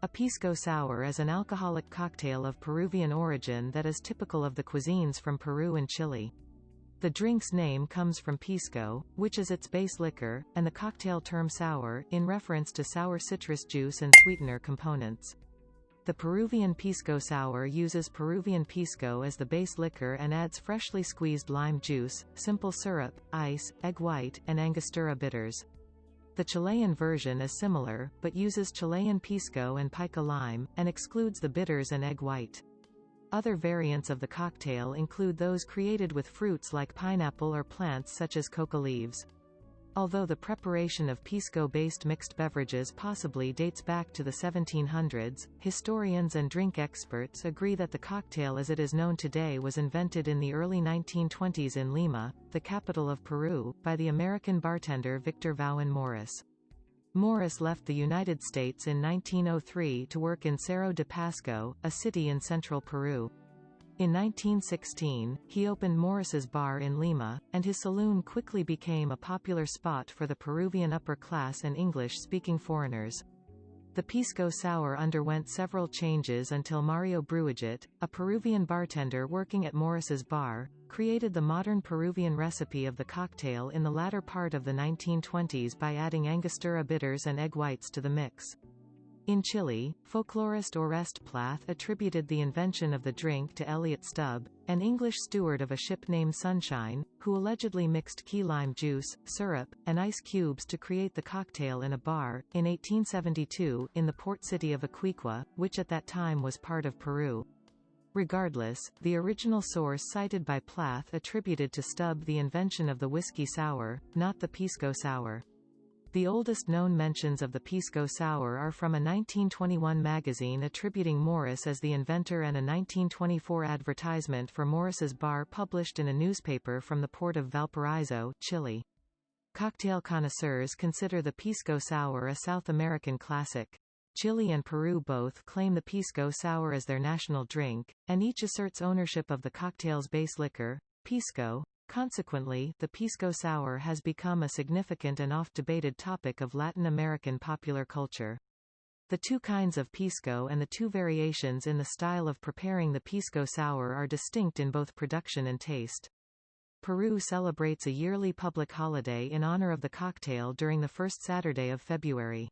A Pisco Sour is an alcoholic cocktail of Peruvian origin that is typical of the cuisines from Peru and Chile. The drink's name comes from pisco, which is its base liquor, and the cocktail term sour, in reference to sour citrus juice and sweetener components. The Peruvian Pisco Sour uses Peruvian pisco as the base liquor and adds freshly squeezed lime juice, simple syrup, ice, egg white, and Angostura bitters. The Chilean version is similar, but uses Chilean pisco and pica lime, and excludes the bitters and egg white. Other variants of the cocktail include those created with fruits like pineapple or plants such as coca leaves. Although the preparation of pisco-based mixed beverages possibly dates back to the 1700s, historians and drink experts agree that the cocktail as it is known today was invented in the early 1920s in Lima, the capital of Peru, by the American bartender Victor Vaughan Morris. Morris left the United States in 1903 to work in Cerro de Pasco, a city in central Peru. In 1916, he opened Morris's Bar in Lima, and his saloon quickly became a popular spot for the Peruvian upper class and English-speaking foreigners. The Pisco Sour underwent several changes until Mario Bruiget, a Peruvian bartender working at Morris's Bar, created the modern Peruvian recipe of the cocktail in the latter part of the 1920s by adding Angostura bitters and egg whites to the mix. In Chile, folklorist Oreste Plath attributed the invention of the drink to Elliot Stubb, an English steward of a ship named Sunshine, who allegedly mixed key lime juice, syrup, and ice cubes to create the cocktail in a bar, in 1872, in the port city of Iquique, which at that time was part of Peru. Regardless, the original source cited by Plath attributed to Stubb the invention of the whiskey sour, not the Pisco Sour. The oldest known mentions of the Pisco Sour are from a 1921 magazine attributing Morris as the inventor and a 1924 advertisement for Morris's Bar published in a newspaper from the port of Valparaiso, Chile. Cocktail connoisseurs consider the Pisco Sour a South American classic. Chile and Peru both claim the Pisco Sour as their national drink, and each asserts ownership of the cocktail's base liquor, pisco. Consequently, the Pisco Sour has become a significant and oft-debated topic of Latin American popular culture. The two kinds of pisco and the two variations in the style of preparing the Pisco Sour are distinct in both production and taste. Peru celebrates a yearly public holiday in honor of the cocktail during the first Saturday of February.